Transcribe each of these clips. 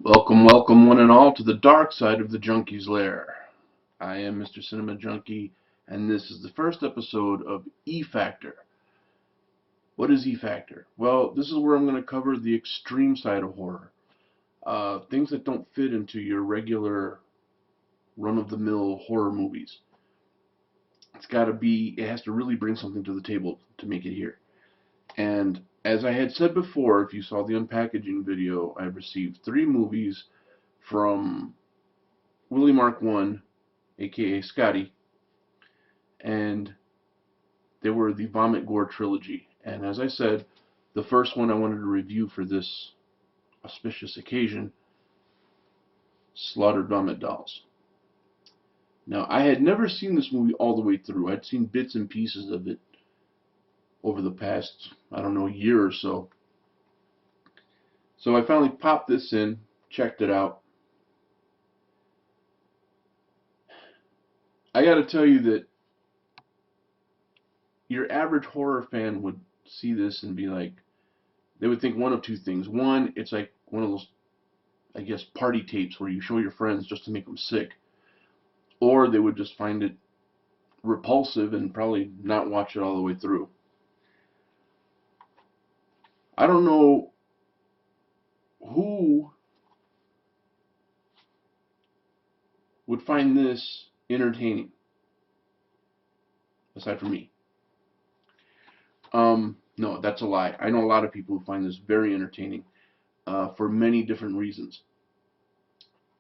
Welcome, welcome one and all to the dark side of the Junkie's Lair. I am Mr. Cinema Junkie, and this is the first episode of E-Factor. What is E-Factor? Well, this is where I'm going to cover the extreme side of horror. Things that don't fit into your regular run-of-the-mill horror movies. It has to really bring something to the table to make it here. And as I had said before, if you saw the unpackaging video, I've received 3 movies from Willie Mark 1, aka Scotty, and they were the Vomit Gore trilogy. And as I said, the first one I wanted to review for this auspicious occasion, Slaughtered Vomit Dolls. Now, I had never seen this movie all the way through. I'd seen bits and pieces of it over the past, I don't know, year or so. So I finally popped this in, checked it out. I gotta tell you that your average horror fan would see this and be like, they would think one of two things. One, it's like one of those, I guess, party tapes where you show your friends just to make them sick. Or they would just find it repulsive and probably not watch it all the way through. I don't know who would find this entertaining, aside from me. No, that's a lie. I know a lot of people who find this very entertaining for many different reasons.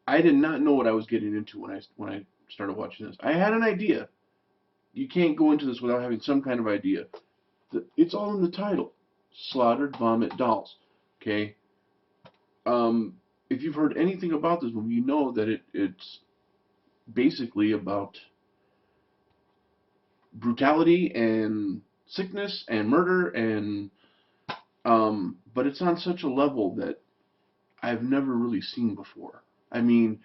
I did not know what I was getting into when I started watching this. I had an idea. You can't go into this without having some kind of idea. It's all in the title. Slaughtered Vomit Dolls. Okay? If you've heard anything about this movie, you know that it's basically about brutality and sickness and murder, and but it's on such a level that I've never really seen before. I mean,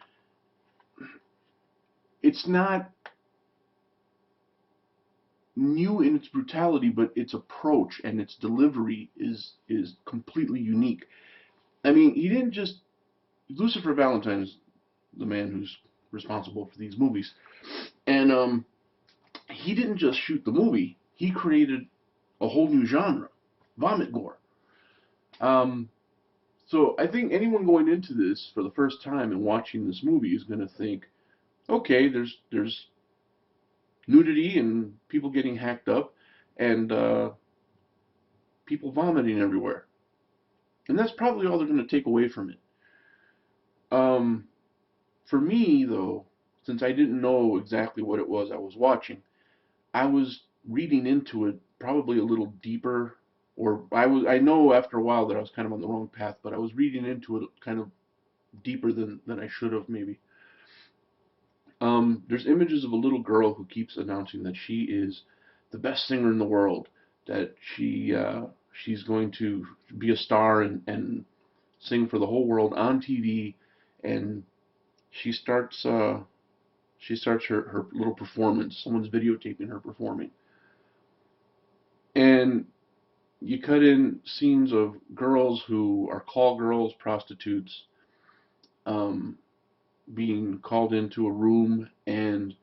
it's not new in its brutality, but its approach and its delivery is completely unique. I mean, he didn't just Lucifer Valentine is the man who's responsible for these movies, and he didn't just shoot the movie. He created a whole new genre, vomit gore. So I think anyone going into this for the first time and watching this movie is going to think, okay, there's nudity and people getting hacked up and people vomiting everywhere. And that's probably all they're going to take away from it. For me, though, since I didn't know exactly what it was I was watching, I was reading into it probably a little deeper, or I know after a while that I was kind of on the wrong path, but I was reading into it kind of deeper than I should have, maybe. There's images of a little girl who keeps announcing that she is the best singer in the world, that she's going to be a star and sing for the whole world on TV, and she starts her little performance. Someone's videotaping her performing. And you cut in scenes of girls who are call girls, prostitutes, being called into a room, and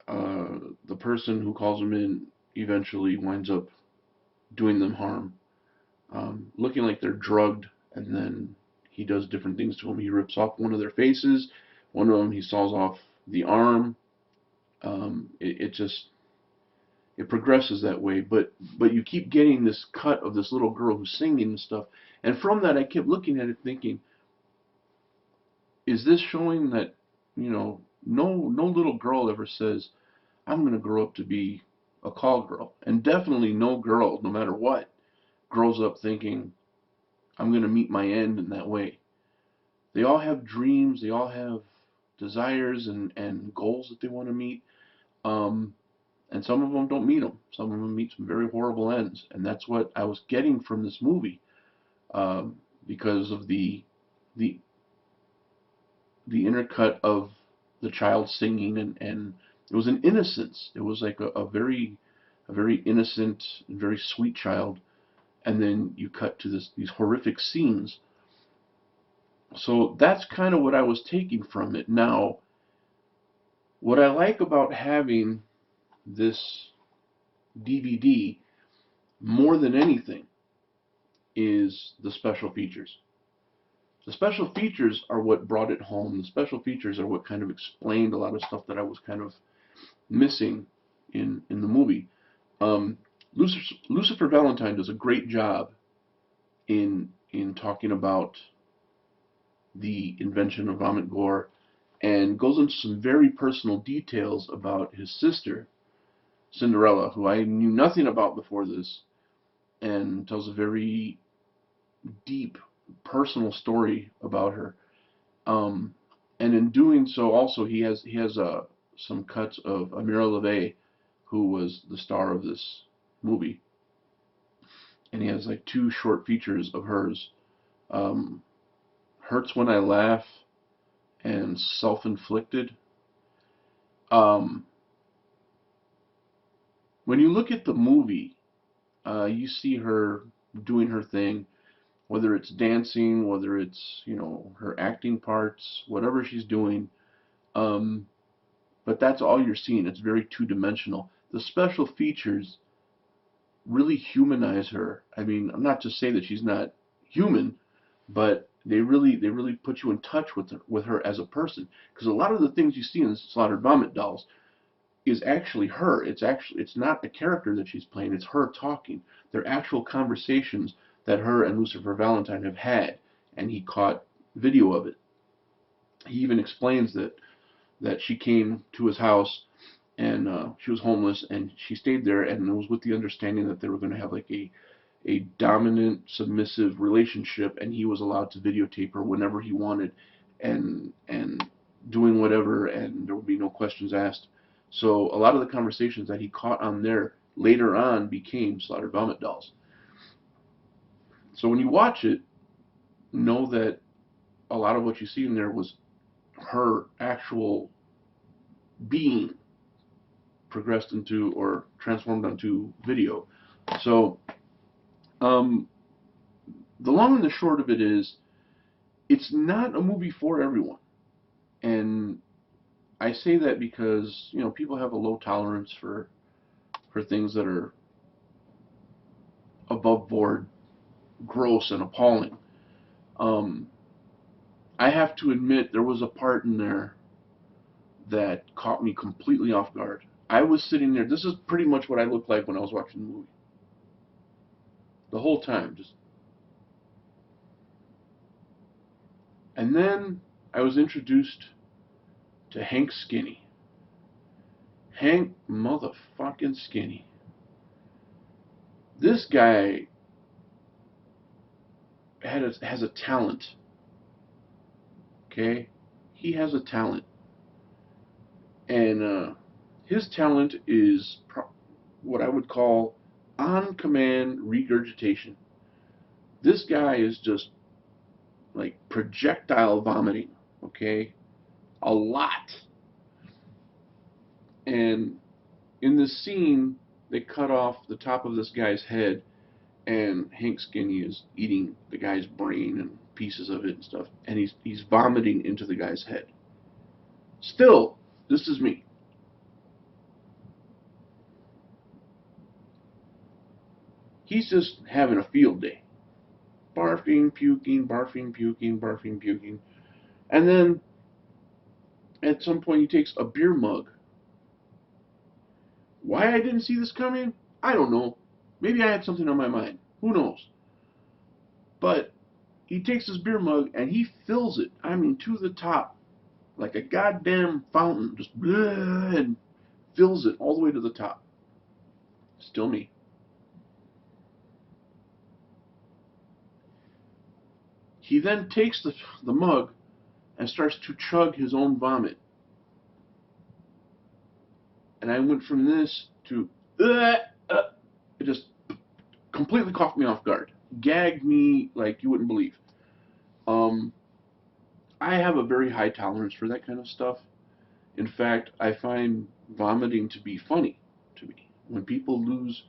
the person who calls them in eventually winds up doing them harm, looking like they're drugged, and then he does different things to them. He rips off one of their faces, one of them he saws off the arm. It progresses that way, but you keep getting this cut of this little girl who's singing and stuff, and from that I kept looking at it thinking, is this showing that, you know, no little girl ever says, I'm going to grow up to be a call girl, and definitely no girl, no matter what, grows up thinking, I'm going to meet my end in that way. They all have dreams, they all have desires and goals that they want to meet. And some of them don't meet them. Some of them meet some very horrible ends. And that's what I was getting from this movie, because of the intercut of the child singing and It was an innocence. It was like a very innocent, very sweet child, and then you cut to these horrific scenes. So that's kind of what I was taking from it. Now, what I like about having this DVD more than anything is the special features. The special features are what brought it home. The special features are what kind of explained a lot of stuff that I was kind of missing in the movie. Um, Lucifer Valentine does a great job in talking about the invention of vomit gore, and goes into some very personal details about his sister Cinderella, who I knew nothing about before this, and tells a very deep personal story about her. Um, and in doing so, also he has some cuts of Ameara Lavey, who was the star of this movie, and he has like two short features of hers. Um, Hurts When I Laugh and Self-Inflicted. Um, when you look at the movie, you see her doing her thing, whether it's dancing, whether it's, you know, her acting parts, whatever she's doing. Um, but that's all you're seeing. It's very two-dimensional. The special features really humanize her. I mean, I'm not to say that she's not human, but they really put you in touch with her as a person. Because a lot of the things you see in the Slaughtered Vomit Dolls is actually her. It's not a character that she's playing. It's her talking. They're actual conversations that her and Lucifer Valentine have had, and he caught video of it. He even explains that she came to his house and she was homeless, and she stayed there, and it was with the understanding that they were going to have like a dominant, submissive relationship, and he was allowed to videotape her whenever he wanted, and doing whatever, and there would be no questions asked. So a lot of the conversations that he caught on there later on became Slaughtered Vomit Dolls. So when you watch it, know that a lot of what you see in there was her actual being progressed into or transformed onto video. So um, the long and the short of it is, it's not a movie for everyone. And I say that because, you know, people have a low tolerance for things that are above board, gross, and appalling. Um, I have to admit, there was a part in there that caught me completely off guard. I was sitting there. This is pretty much what I looked like when I was watching the movie. The whole time, just. And then I was introduced to Hank Skinny. Hank motherfucking Skinny. This guy has a talent. Okay? He has a talent. And his talent is what I would call on command regurgitation. This guy is just like projectile vomiting. Okay? A lot. And in this scene, they cut off the top of this guy's head, and Hank Skinny is eating the guy's brain and pieces of it and stuff, and he's vomiting into the guy's head. Still, this is me. He's just having a field day. Barfing, puking, barfing, puking, barfing, puking. And then, at some point, he takes a beer mug. Why I didn't see this coming? I don't know. Maybe I had something on my mind. Who knows? But he takes his beer mug and he fills it, I mean, to the top, like a goddamn fountain, just bleh, and fills it all the way to the top. Still me. He then takes the mug and starts to chug his own vomit. And I went from this to, it just completely caught me off guard. Gagged me like you wouldn't believe. Um, I have a very high tolerance for that kind of stuff. In fact, I find vomiting to be funny to me. When people lose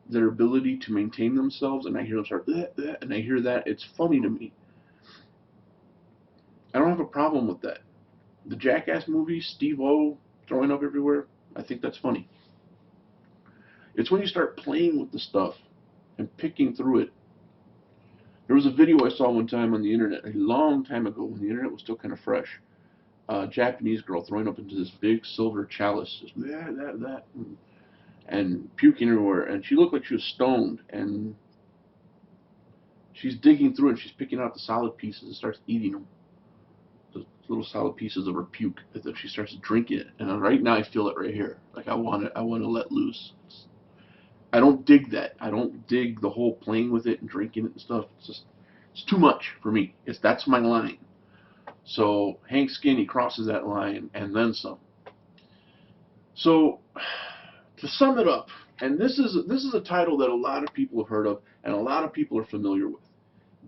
their ability to maintain themselves, and I hear them start, and I hear that, it's funny to me. I don't have a problem with that. The Jackass movie, Steve-O throwing up everywhere, I think that's funny. It's when you start playing with the stuff and picking through it. There was a video I saw one time on the internet, a long time ago, when the internet was still kind of fresh. A Japanese girl throwing up into this big silver chalice, just and puking everywhere. And she looked like she was stoned. And she's digging through it, and she's picking out the solid pieces and starts eating them. The little solid pieces of her puke. And then she starts drinking it. And right now I feel it right here. Like I want to let loose. I don't dig that. I don't dig the whole playing with it and drinking it and stuff. It's too much for me. That's my line. So Hank Skinny crosses that line and then some. So to sum it up, and this is a title that a lot of people have heard of and a lot of people are familiar with,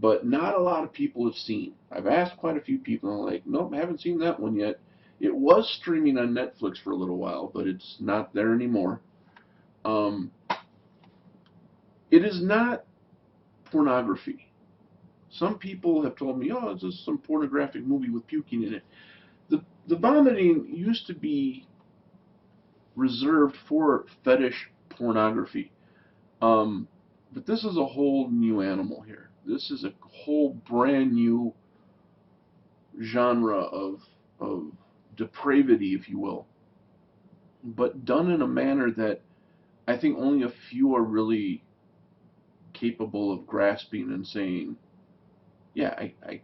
but not a lot of people have seen. I've asked quite a few people, and they're like, nope, I haven't seen that one yet. It was streaming on Netflix for a little while, but it's not there anymore. It is not pornography. Some people have told me, oh, it's just some pornographic movie with puking in it. The vomiting used to be reserved for fetish pornography. But this is a whole new animal here. This is a whole brand new genre of depravity, if you will, but done in a manner that I think only a few are really capable of grasping and saying, yeah, I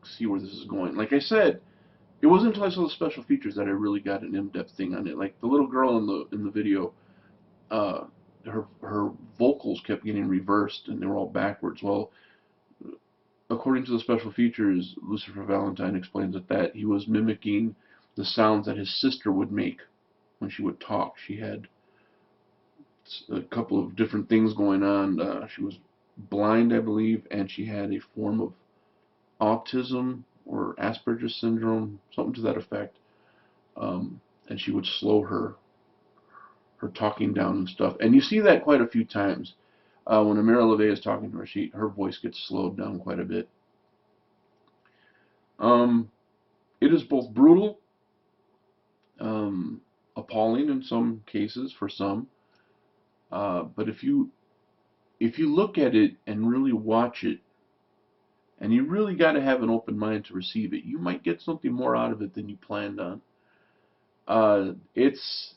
see where this is going. Like I said, it wasn't until I saw the special features that I really got an in-depth thing on it. Like the little girl in the video, her vocals kept getting reversed and they were all backwards. Well, according to the special features, Lucifer Valentine explains that he was mimicking the sounds that his sister would make when she would talk. She had a couple of different things going on. She was blind, I believe, and she had a form of autism or Asperger's syndrome, something to that effect. And she would slow her talking down and stuff. And you see that quite a few times. When Ameara Lavey is talking to her, her voice gets slowed down quite a bit. It is both brutal, appalling in some cases for some, but if you look at it and really watch it, and you really got to have an open mind to receive it, you might get something more out of it than you planned on. It's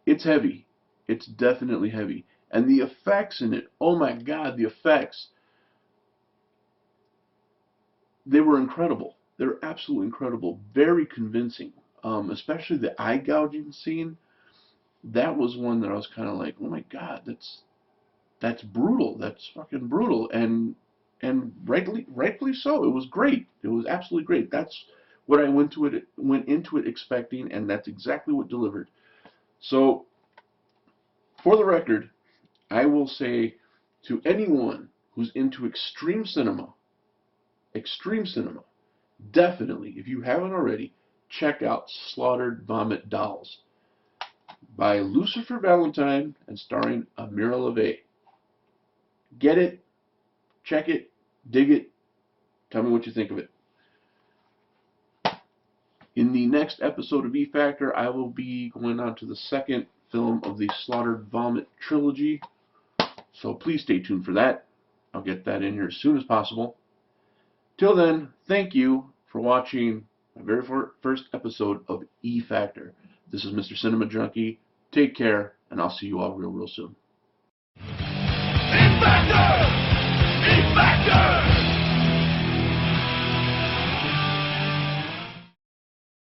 heavy. It's definitely heavy. And the effects in it, oh my God, the effects, they were incredible. They were absolutely incredible. Very convincing. Especially the eye gouging scene. That was one that I was kind of like, oh my God, that's brutal. That's fucking brutal. And rightfully so. It was great. It was absolutely great. That's what I went into it expecting, and that's exactly what delivered. So, for the record, I will say to anyone who's into extreme cinema, definitely, if you haven't already, check out Slaughtered Vomit Dolls by Lucifer Valentine and starring Ameara Lavey. Get it, check it, dig it, tell me what you think of it. In the next episode of E Factor, I will be going on to the second film of the Slaughtered Vomit trilogy, so please stay tuned for that. I'll get that in here as soon as possible. Till then, thank you for watching my very first episode of E Factor. This is Mr. Cinema Junkie. Take care, and I'll see you all real soon.